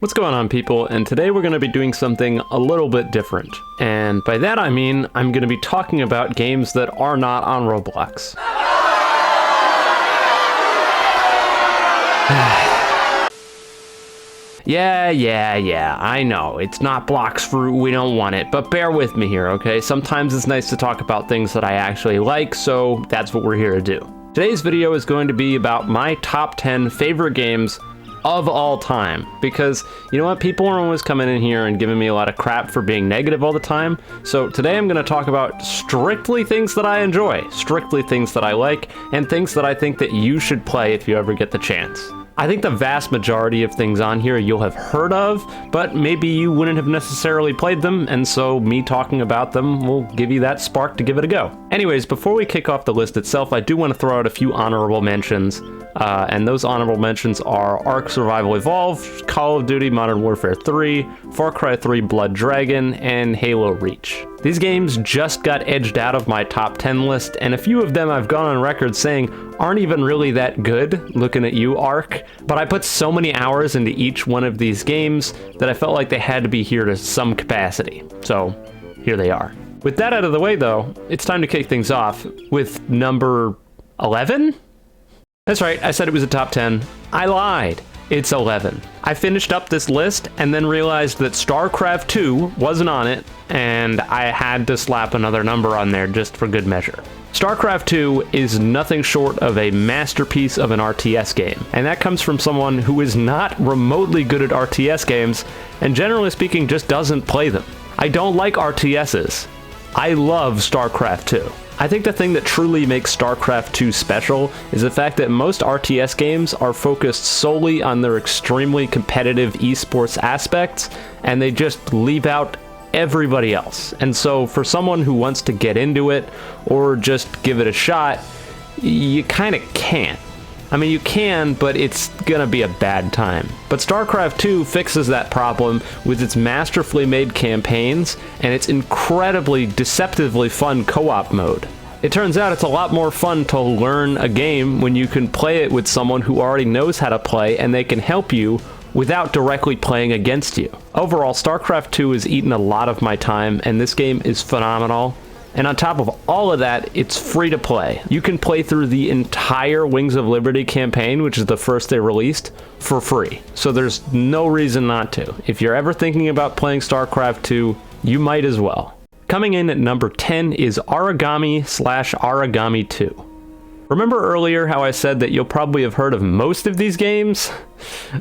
What's going on, people? And today we're going to be doing something a little bit different. And by that I mean I'm going to be talking about games that are not on Roblox. Yeah, I know. It's not Blox Fruit, we don't want it, but bear with me here, okay? Sometimes it's nice to talk about things that I actually like, so that's what we're here to do. Today's video is going to be about my top 10 favorite games of all time, because you know what, people are always coming in here and giving me a lot of crap for being negative all the time. So today I'm going to talk about strictly things that I enjoy, strictly things that I like, and things that I think that you should play if you ever get the chance. I think the vast majority of things on here you'll have heard of, but maybe you wouldn't have necessarily played them, and so me talking about them will give you that spark to give it a go. Anyways, before we kick off the list itself, I do want to throw out a few honorable mentions. And those honorable mentions are Ark Survival Evolved, Call of Duty Modern Warfare 3, Far Cry 3 Blood Dragon, and Halo Reach. These games just got edged out of my top 10 list, and a few of them I've gone on record saying aren't even really that good, looking at you, Ark, but I put so many hours into each one of these games that I felt like they had to be here to some capacity. So, here they are. With that out of the way, though, it's time to kick things off with number 11? That's right, I said it was a top 10. I lied. It's 11. I finished up this list and then realized that Starcraft II wasn't on it, and I had to slap another number on there just for good measure. Starcraft II is nothing short of a masterpiece of an RTS game, and that comes from someone who is not remotely good at RTS games, and generally speaking just doesn't play them. I don't like RTSs. I love Starcraft II. I think the thing that truly makes Starcraft II special is the fact that most RTS games are focused solely on their extremely competitive esports aspects, and they just leave out everybody else. And so for someone who wants to get into it or just give it a shot, you kind of can't. I mean, you can, but it's gonna be a bad time. But StarCraft II fixes that problem with its masterfully made campaigns and its incredibly deceptively fun co-op mode. It turns out it's a lot more fun to learn a game when you can play it with someone who already knows how to play and they can help you without directly playing against you. Overall, StarCraft II has eaten a lot of my time, and this game is phenomenal. And on top of all of that, it's free to play. You can play through the entire Wings of Liberty campaign, which is the first they released, for free. So there's no reason not to. If you're ever thinking about playing StarCraft II, you might as well. Coming in at number 10 is Origami/Origami 2. Remember earlier how I said that you'll probably have heard of most of these games?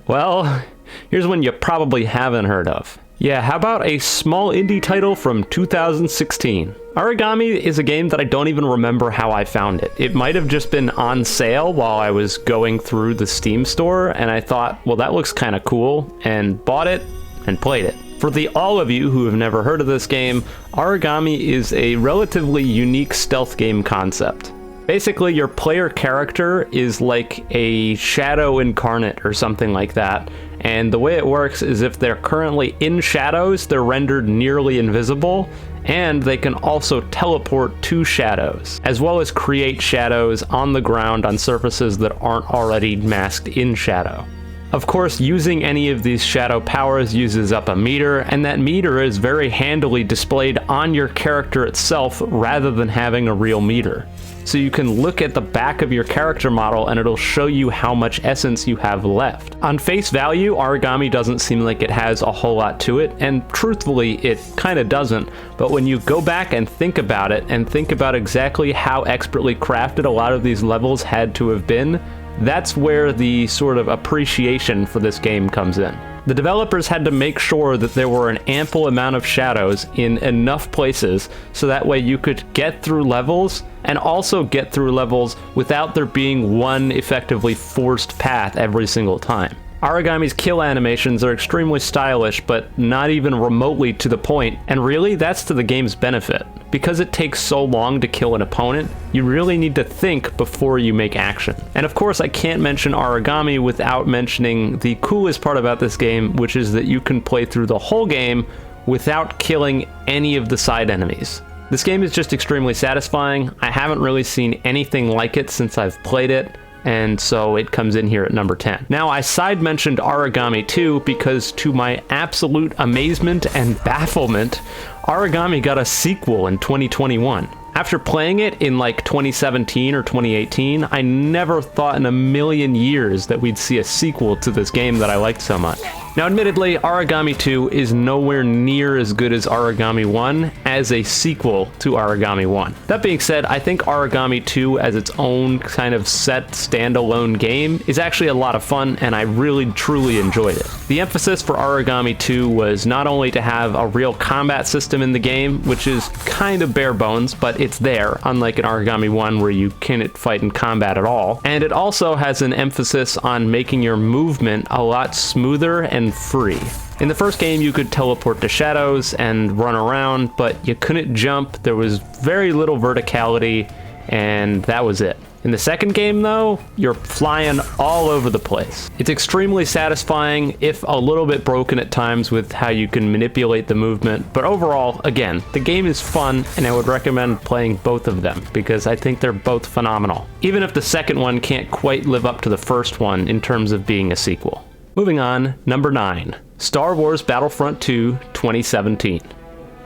Well, here's one you probably haven't heard of. Yeah, how about a small indie title from 2016? Origami is a game that I don't even remember how I found it. It might have just been on sale while I was going through the Steam store, and I thought, well, that looks kind of cool, and bought it and played it. For all of you who have never heard of this game, Origami is a relatively unique stealth game concept. Basically, your player character is like a shadow incarnate or something like that, and the way it works is if they're currently in shadows, they're rendered nearly invisible, and they can also teleport to shadows, as well as create shadows on the ground on surfaces that aren't already masked in shadow. Of course, using any of these shadow powers uses up a meter, and that meter is very handily displayed on your character itself rather than having a real meter. So you can look at the back of your character model and it'll show you how much essence you have left. On face value, Origami doesn't seem like it has a whole lot to it, and truthfully, it kind of doesn't, but when you go back and think about it, and think about exactly how expertly crafted a lot of these levels had to have been, that's where the sort of appreciation for this game comes in. The developers had to make sure that there were an ample amount of shadows in enough places so that way you could get through levels and also get through levels without there being one effectively forced path every single time. Origami's kill animations are extremely stylish, but not even remotely to the point, and really that's to the game's benefit. Because it takes so long to kill an opponent, you really need to think before you make action. And of course I can't mention Origami without mentioning the coolest part about this game, which is that you can play through the whole game without killing any of the side enemies. This game is just extremely satisfying. I haven't really seen anything like it since I've played it. and so it comes in here at number 10. Now, I side mentioned Origami 2 because, to my absolute amazement and bafflement, Origami got a sequel in 2021. After playing it in like 2017 or 2018, I never thought in a million years that we'd see a sequel to this game that I liked so much. Now, admittedly, Origami 2 is nowhere near as good as Origami 1 as a sequel to Origami 1. That being said, I think Origami 2 as its own kind of set standalone game is actually a lot of fun, and I really truly enjoyed it. The emphasis for Origami 2 was not only to have a real combat system in the game, which is kind of bare bones, but it's there, unlike in Origami 1 where you can't fight in combat at all. And it also has an emphasis on making your movement a lot smoother and free. In the first game, you could teleport to shadows and run around, but you couldn't jump. There was very little verticality, and that was it. In the second game, though, you're flying all over the place. It's extremely satisfying, if a little bit broken at times with how you can manipulate the movement, but overall, again, the game is fun, and I would recommend playing both of them, because I think they're both phenomenal, even if the second one can't quite live up to the first one in terms of being a sequel. Moving on, number 9, Star Wars Battlefront II 2017.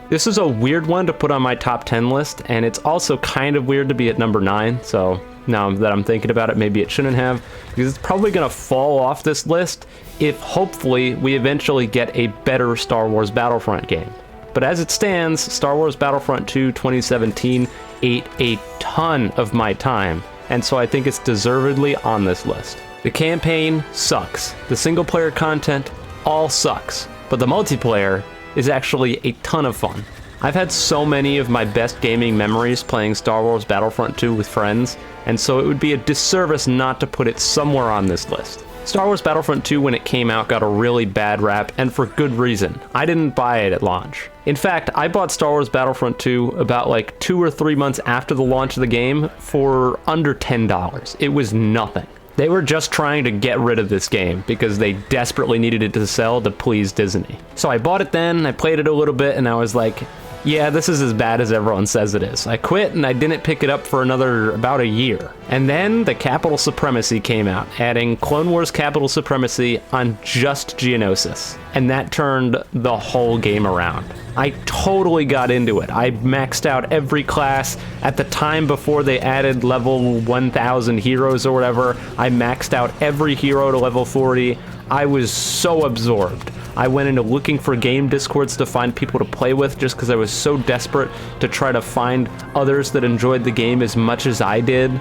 This is a weird one to put on my top 10 list, and it's also kind of weird to be at number 9, so now that I'm thinking about it, maybe it shouldn't have, because it's probably going to fall off this list if hopefully we eventually get a better Star Wars Battlefront game. But as it stands, Star Wars Battlefront 2 2017 ate a ton of my time, and so I think it's deservedly on this list. The campaign sucks. The single player content all sucks, but the multiplayer is actually a ton of fun. I've had so many of my best gaming memories playing Star Wars Battlefront 2 with friends, and so it would be a disservice not to put it somewhere on this list. Star Wars Battlefront 2, when it came out, got a really bad rap, and for good reason. I didn't buy it at launch. In fact, I bought Star Wars Battlefront 2 about like 2 or 3 months after the launch of the game for under $10. It was nothing. They were just trying to get rid of this game because they desperately needed it to sell to please Disney. So I bought it then, I played it a little bit, and I was like, yeah, this is as bad as everyone says it is. I quit and I didn't pick it up for about a year. And then the Capital Supremacy came out, adding Clone Wars Capital Supremacy on just Geonosis. And that turned the whole game around. I totally got into it. I maxed out every class. At the time before they added level 1000 heroes or whatever, I maxed out every hero to level 40. I was so absorbed. I went into looking for game discords to find people to play with just because I was so desperate to try to find others that enjoyed the game as much as I did.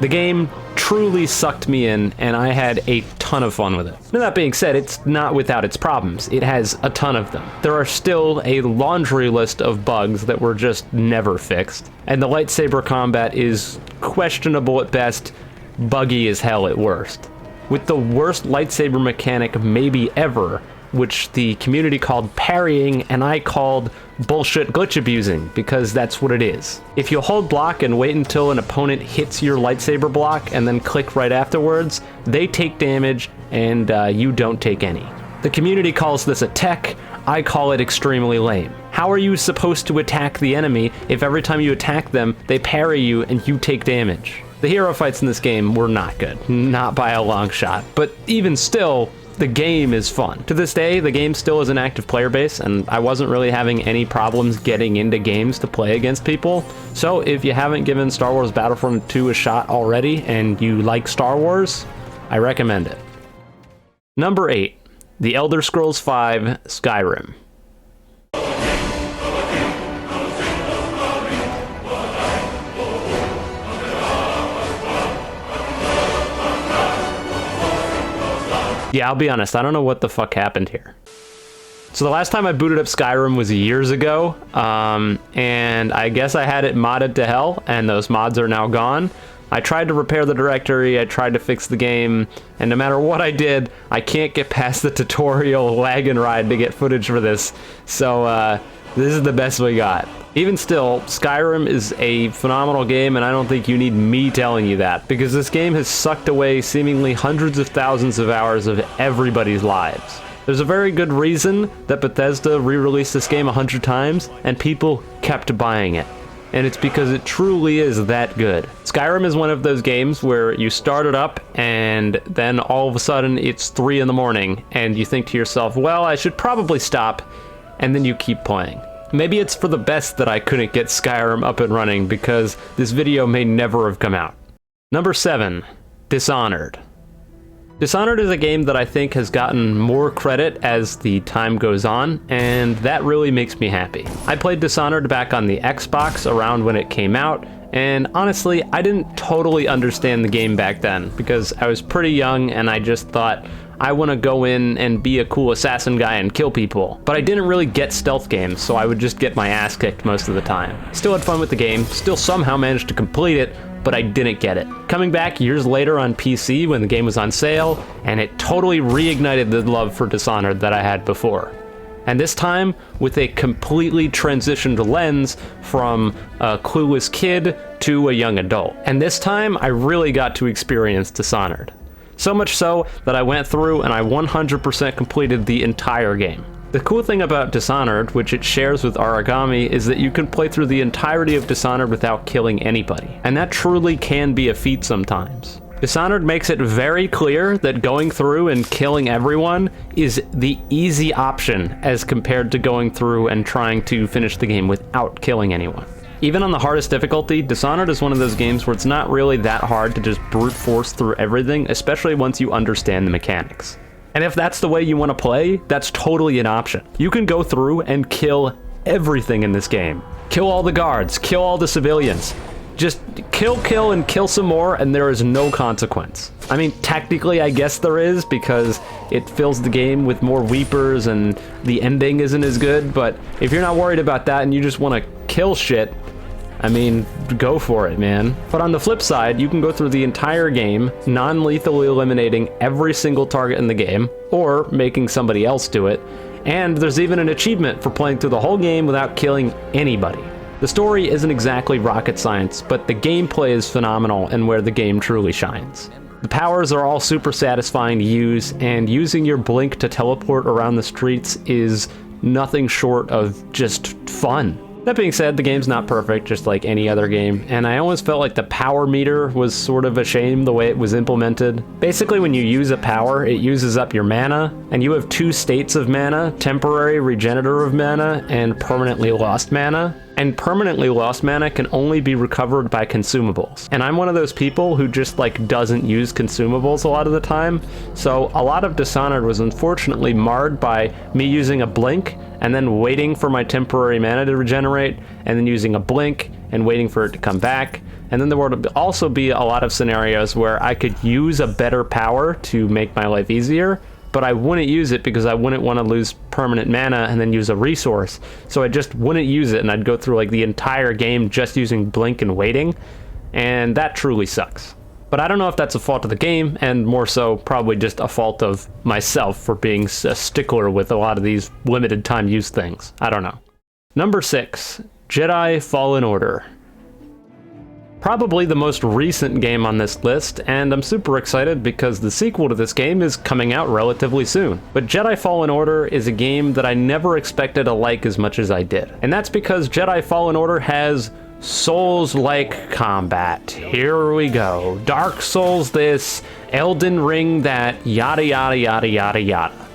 The game truly sucked me in, and I had a ton of fun with it. Now, that being said, it's not without its problems. It has a ton of them. There are still a laundry list of bugs that were just never fixed, and the lightsaber combat is questionable at best, buggy as hell at worst. With the worst lightsaber mechanic maybe ever, which the community called parrying and I called bullshit glitch abusing, because that's what it is. If you hold block and wait until an opponent hits your lightsaber block and then click right afterwards, they take damage and you don't take any. The community calls this a tech, I call it extremely lame. How are you supposed to attack the enemy if every time you attack them, they parry you and you take damage? The hero fights in this game were not good, not by a long shot, but even still, the game is fun. To this day, the game still has an active player base, and I wasn't really having any problems getting into games to play against people. So if you haven't given Star Wars Battlefront 2 a shot already, and you like Star Wars, I recommend it. Number 8, The Elder Scrolls V Skyrim. Yeah, I'll be honest, I don't know what the fuck happened here. So the last time I booted up Skyrim was years ago, and I guess I had it modded to hell, and those mods are now gone. I tried to repair the directory, I tried to fix the game, and no matter what I did, I can't get past the tutorial lag and ride to get footage for this, so this is the best we got. Even still, Skyrim is a phenomenal game, and I don't think you need me telling you that, because this game has sucked away seemingly hundreds of thousands of hours of everybody's lives. There's a very good reason that Bethesda re-released this game 100 times, and people kept buying it. and it's because it truly is that good. Skyrim is one of those games where you start it up and then all of a sudden it's 3 in the morning and you think to yourself, well, I should probably stop, and then you keep playing. Maybe it's for the best that I couldn't get Skyrim up and running, because this video may never have come out. Number 7, Dishonored. Dishonored is a game that I think has gotten more credit as the time goes on, and that really makes me happy. I played Dishonored back on the Xbox around when it came out, and honestly, I didn't totally understand the game back then, because I was pretty young and I just thought, I want to go in and be a cool assassin guy and kill people. But I didn't really get stealth games, so I would just get my ass kicked most of the time. Still had fun with the game, still somehow managed to complete it, but I didn't get it. Coming back years later on PC when the game was on sale, and it totally reignited the love for Dishonored that I had before. And this time, with a completely transitioned lens from a clueless kid to a young adult. And this time, I really got to experience Dishonored. So much so that I went through and I 100% completed the entire game. The cool thing about Dishonored, which it shares with Origami, is that you can play through the entirety of Dishonored without killing anybody. And that truly can be a feat sometimes. Dishonored makes it very clear that going through and killing everyone is the easy option as compared to going through and trying to finish the game without killing anyone. Even on the hardest difficulty, Dishonored is one of those games where it's not really that hard to just brute force through everything, especially once you understand the mechanics. And if that's the way you want to play, that's totally an option. You can go through and kill everything in this game. Kill all the guards, kill all the civilians. Just kill, and kill some more, and there is no consequence. I mean, technically, I guess there is, because it fills the game with more weepers and the ending isn't as good, but if you're not worried about that and you just want to kill shit, I mean, go for it, man. But on the flip side, you can go through the entire game, non-lethally eliminating every single target in the game, or making somebody else do it, and there's even an achievement for playing through the whole game without killing anybody. The story isn't exactly rocket science, but the gameplay is phenomenal and where the game truly shines. The powers are all super satisfying to use, and using your blink to teleport around the streets is nothing short of just fun. That being said, the game's not perfect, just like any other game, and I always felt like the power meter was sort of a shame the way it was implemented. Basically, when you use a power, it uses up your mana, and you have 2 states of mana, temporary regenerative mana and permanently lost mana. And permanently lost mana can only be recovered by consumables. And I'm one of those people who just doesn't use consumables a lot of the time. So a lot of Dishonored was unfortunately marred by me using a blink and then waiting for my temporary mana to regenerate, and then using a blink and waiting for it to come back. And then there would also be a lot of scenarios where I could use a better power to make my life easier, but I wouldn't use it because I wouldn't want to lose permanent mana and then use a resource. So I just wouldn't use it, and I'd go through the entire game just using blink and waiting, and that truly sucks. But I don't know if that's a fault of the game, and more so probably just a fault of myself for being a stickler with a lot of these limited time use things. I don't know. Number 6, Jedi Fallen Order. Probably the most recent game on this list, and I'm super excited because the sequel to this game is coming out relatively soon. But Jedi Fallen Order is a game that I never expected to like as much as I did. And that's because Jedi Fallen Order has Souls-like combat. Here we go. Dark Souls this, Elden Ring that, yada yada yada yada yada.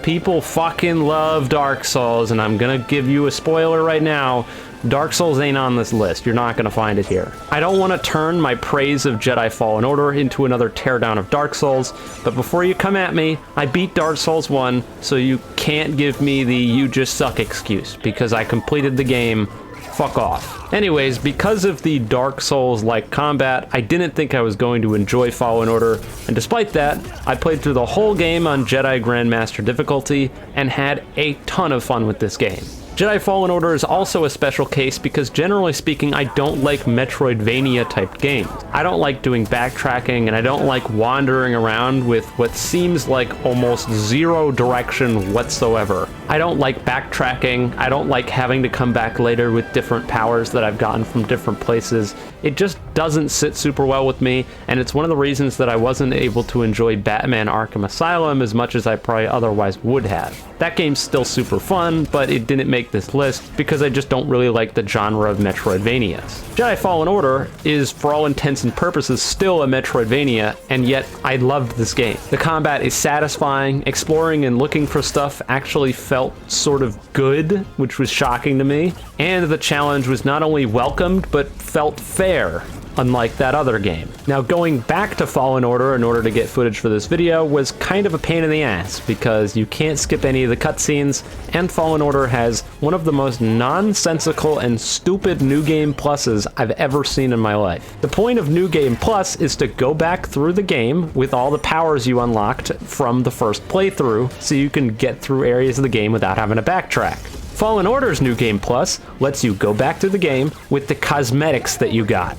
People fucking love Dark Souls, and I'm gonna give you a spoiler right now. Dark Souls ain't on this list. You're not gonna find it here. I don't want to turn my praise of Jedi Fallen Order into another teardown of Dark Souls, but before you come at me, I beat Dark Souls 1, so you can't give me the you just suck excuse, because I completed the game. Fuck off. Anyways, because of the Dark Souls-like combat, I didn't think I was going to enjoy Fallen Order, and despite that, I played through the whole game on Jedi Grandmaster difficulty and had a ton of fun with this game. Jedi Fallen Order is also a special case because generally speaking, I don't like Metroidvania type games. I don't like doing backtracking, and I don't like wandering around with what seems like almost zero direction whatsoever. I don't like backtracking. I don't like having to come back later with different powers that I've gotten from different places. It just doesn't sit super well with me, and it's one of the reasons that I wasn't able to enjoy Batman Arkham Asylum as much as I probably otherwise would have. That game's still super fun, but it didn't make make this list because I just don't really like the genre of Metroidvanias. Jedi Fallen Order is, for all intents and purposes, still a Metroidvania, and yet I loved this game. The combat is satisfying, exploring and looking for stuff actually felt sort of good, which was shocking to me, and the challenge was not only welcomed, but felt fair, unlike that other game. Now, going back to Fallen Order in order to get footage for this video was kind of a pain in the ass, because you can't skip any of the cutscenes, and Fallen Order has one of the most nonsensical and stupid New Game Pluses I've ever seen in my life. The point of New Game Plus is to go back through the game with all the powers you unlocked from the first playthrough, so you can get through areas of the game without having to backtrack. Fallen Order's New Game Plus lets you go back to the game with the cosmetics that you got.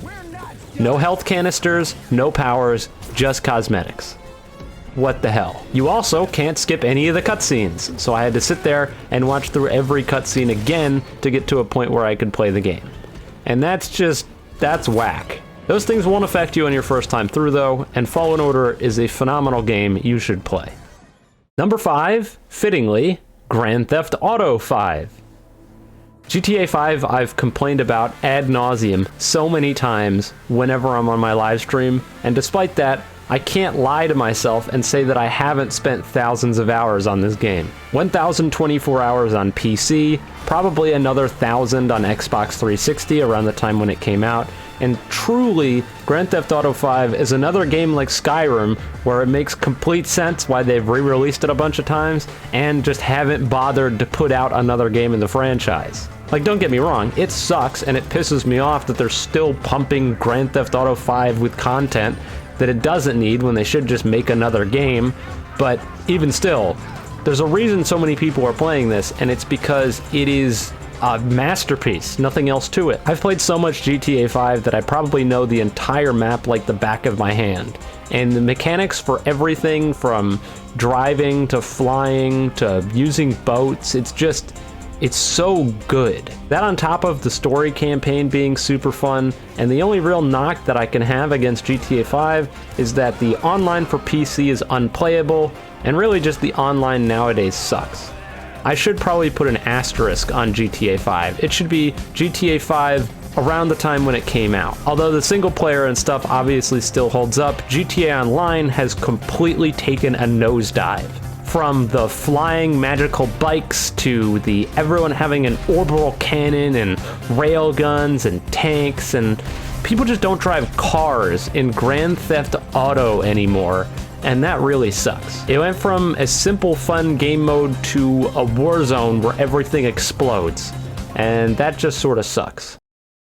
No health canisters, no powers, just cosmetics. What the hell? You also can't skip any of the cutscenes, so I had to sit there and watch through every cutscene again to get to a point where I could play the game. And that's whack. Those things won't affect you on your first time through though, and Fallen Order is a phenomenal game you should play. Number 5, fittingly, Grand Theft Auto 5. GTA 5 I've complained about ad nauseum so many times whenever I'm on my live stream, and despite that, I can't lie to myself and say that I haven't spent thousands of hours on this game. 1,024 hours on PC, probably another 1,000 on Xbox 360 around the time when it came out, and truly, Grand Theft Auto 5 is another game like Skyrim where it makes complete sense why they've re-released it a bunch of times and just haven't bothered to put out another game in the franchise. Like, don't get me wrong, it sucks and it pisses me off that they're still pumping Grand Theft Auto 5 with content that it doesn't need when they should just make another game, but even still, there's a reason so many people are playing this, and it's because it is a masterpiece, nothing else to it. I've played so much GTA 5 that I probably know the entire map like the back of my hand, and the mechanics for everything from driving to flying to using boats, it's so good. That on top of the story campaign being super fun, and the only real knock that I can have against GTA 5 is that the online for PC is unplayable, and really just the online nowadays sucks. I should probably put an asterisk on GTA 5. It should be GTA 5 around the time when it came out. Although the single player and stuff obviously still holds up, GTA Online has completely taken a nosedive. From the flying magical bikes to the everyone having an orbital cannon and rail guns and tanks, and people just don't drive cars in Grand Theft Auto anymore, and that really sucks. It went from a simple fun game mode to a war zone where everything explodes, and that just sort of sucks.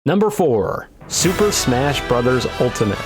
Number 4, Super Smash Bros. Ultimate.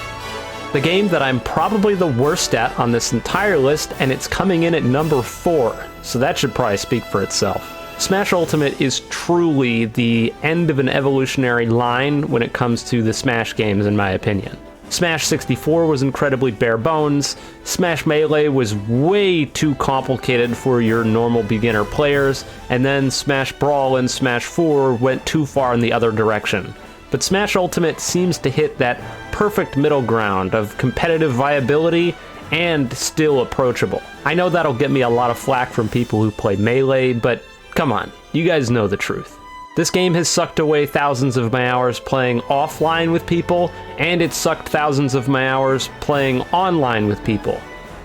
The game that I'm probably the worst at on this entire list, and it's coming in at number 4, so that should probably speak for itself. Smash Ultimate is truly the end of an evolutionary line when it comes to the Smash games, in my opinion. Smash 64 was incredibly bare bones, Smash Melee was way too complicated for your normal beginner players, and then Smash Brawl and Smash 4 went too far in the other direction. But Smash Ultimate seems to hit that perfect middle ground of competitive viability and still approachable. I know that'll get me a lot of flack from people who play Melee, but come on, you guys know the truth. This game has sucked away thousands of my hours playing offline with people, and it's sucked thousands of my hours playing online with people.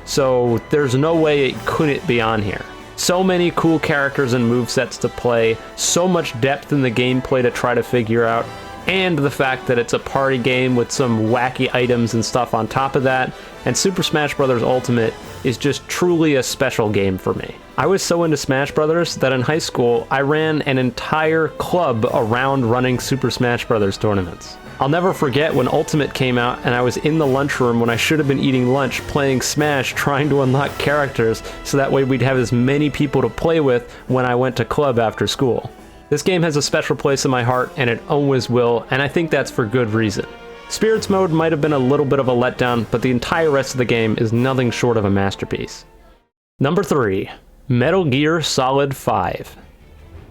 So there's no way it couldn't be on here. So many cool characters and movesets to play, so much depth in the gameplay to try to figure out, and the fact that it's a party game with some wacky items and stuff on top of that, and Super Smash Bros. Ultimate is just truly a special game for me. I was so into Smash Bros. That in high school, I ran an entire club around running Super Smash Bros. Tournaments. I'll never forget when Ultimate came out and I was in the lunchroom when I should have been eating lunch playing Smash, trying to unlock characters so that way we'd have as many people to play with when I went to club after school. This game has a special place in my heart, and it always will, and I think that's for good reason. Spirits mode might have been a little bit of a letdown, but the entire rest of the game is nothing short of a masterpiece. Number 3, Metal Gear Solid 5.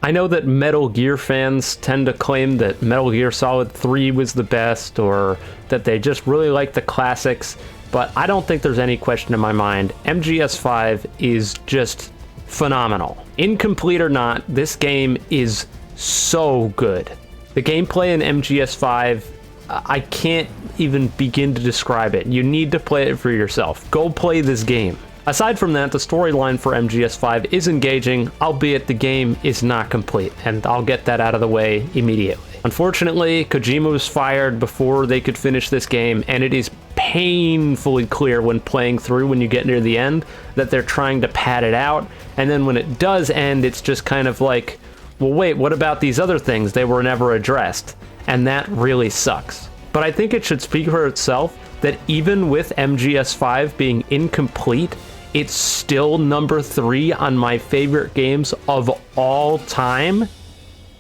I know that Metal Gear fans tend to claim that Metal Gear Solid 3 was the best, or that they just really like the classics, but I don't think there's any question in my mind. MGS5 is just phenomenal. Incomplete or not, this game is so good. The gameplay in MGS5, I can't even begin to describe it. You need to play it for yourself. Go play this game. Aside from that, the storyline for MGS5 is engaging, albeit the game is not complete, and I'll get that out of the way immediately. Unfortunately, Kojima was fired before they could finish this game, and it is painfully clear when playing through, when you get near the end, that they're trying to pad it out, and then when it does end, it's just kind of like, well wait, what about these other things? They were never addressed, and that really sucks. But I think it should speak for itself that even with MGS5 being incomplete, it's still number 3 on my favorite games of all time.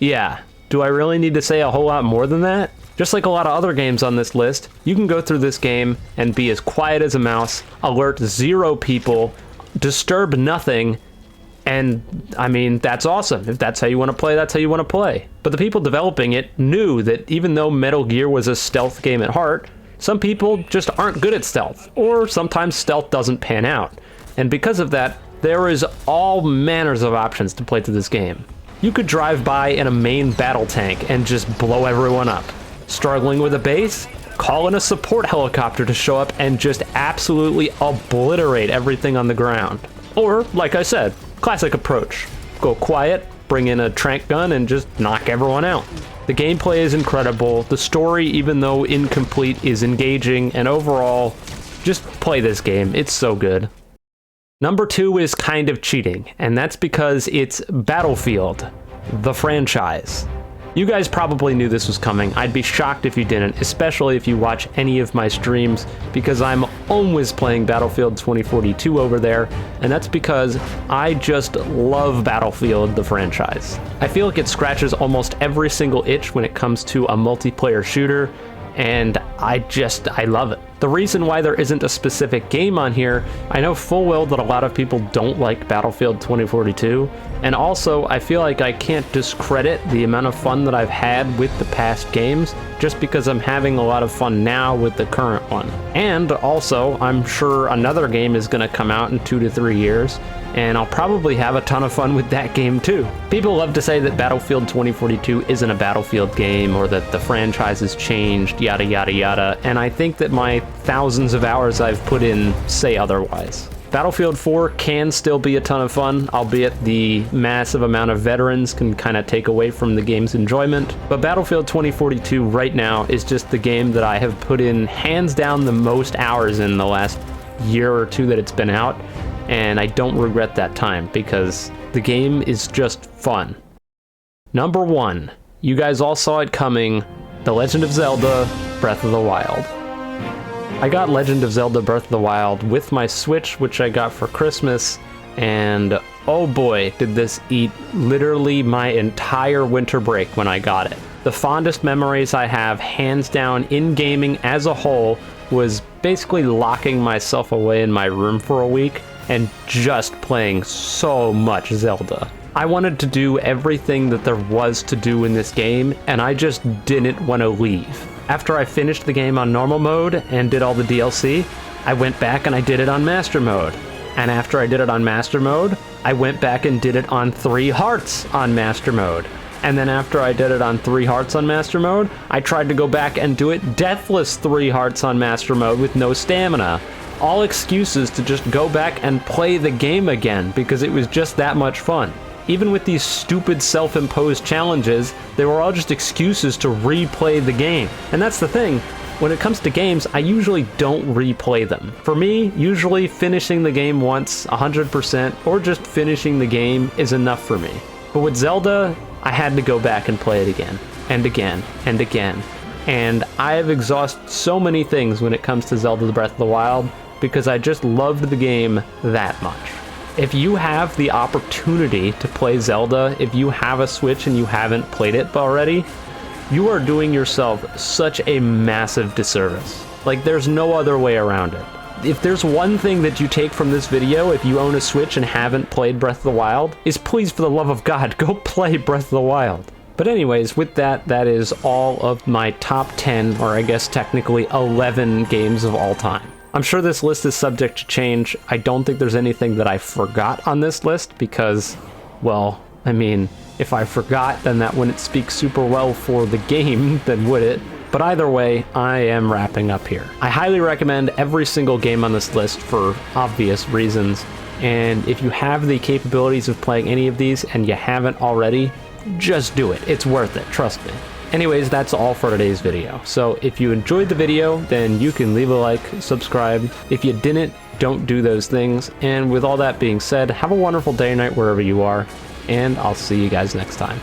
Yeah, do I really need to say a whole lot more than that? Just like a lot of other games on this list, you can go through this game and be as quiet as a mouse, alert 0 people, disturb nothing, and I mean, that's awesome. If that's how you want to play, that's how you want to play. But the people developing it knew that even though Metal Gear was a stealth game at heart, some people just aren't good at stealth, or sometimes stealth doesn't pan out. And because of that, there is all manners of options to play through this game. You could drive by in a main battle tank and just blow everyone up. Struggling with a base? Call in a support helicopter to show up and just absolutely obliterate everything on the ground. Or, like I said, classic approach. Go quiet, bring in a tranq gun, and just knock everyone out. The gameplay is incredible, the story, even though incomplete, is engaging, and overall, just play this game, it's so good. Number 2 is kind of cheating, and that's because it's Battlefield, the franchise. You guys probably knew this was coming. I'd be shocked if you didn't, especially if you watch any of my streams, because I'm always playing Battlefield 2042 over there, and that's because I just love Battlefield, the franchise. I feel like it scratches almost every single itch when it comes to a multiplayer shooter, and I love it. The reason why there isn't a specific game on here, I know full well that a lot of people don't like Battlefield 2042, and also I feel like I can't discredit the amount of fun that I've had with the past games just because I'm having a lot of fun now with the current one. And also, I'm sure another game is going to come out in 2 to 3 years, and I'll probably have a ton of fun with that game too. People love to say that Battlefield 2042 isn't a Battlefield game, or that the franchise has changed, yada yada yada, and I think that my thousands of hours I've put in say otherwise. Battlefield 4 can still be a ton of fun, albeit the massive amount of veterans can kind of take away from the game's enjoyment, but Battlefield 2042 right now is just the game that I have put in hands down the most hours in the last year or two that it's been out, and I don't regret that time because the game is just fun. Number 1, you guys all saw it coming, The Legend of Zelda Breath of the Wild. I got Legend of Zelda Breath of the Wild with my Switch, which I got for Christmas, and oh boy, did this eat literally my entire winter break when I got it. The fondest memories I have, hands down, in gaming as a whole, was basically locking myself away in my room for a week and just playing so much Zelda. I wanted to do everything that there was to do in this game, and I just didn't want to leave. After I finished the game on normal mode and did all the DLC, I went back and I did it on master mode. And after I did it on master mode, I went back and did it on 3 hearts on master mode. And then after I did it on 3 hearts on master mode, I tried to go back and do it deathless 3 hearts on master mode with no stamina. All excuses to just go back and play the game again because it was just that much fun. Even with these stupid self-imposed challenges, they were all just excuses to replay the game. And that's the thing, when it comes to games, I usually don't replay them. For me, usually finishing the game once, 100%, or just finishing the game is enough for me. But with Zelda, I had to go back and play it again, and again, and again. And I have exhausted so many things when it comes to Zelda Breath of the Wild, because I just loved the game that much. If you have the opportunity to play Zelda, if you have a Switch and you haven't played it already, you are doing yourself such a massive disservice. Like, there's no other way around it. If there's one thing that you take from this video, if you own a Switch and haven't played Breath of the Wild, is please, for the love of God, go play Breath of the Wild. But anyways, with that, that is all of my top 10, or I guess technically 11 games of all time. I'm sure this list is subject to change. I don't think there's anything that I forgot on this list because, well, I mean, if I forgot, then that wouldn't speak super well for the game, then would it? But either way, I am wrapping up here. I highly recommend every single game on this list for obvious reasons, and if you have the capabilities of playing any of these and you haven't already, just do it. It's worth it, trust me. Anyways, that's all for today's video. So if you enjoyed the video, then you can leave a like, subscribe. If you didn't, don't do those things. And with all that being said, have a wonderful day or night wherever you are, and I'll see you guys next time.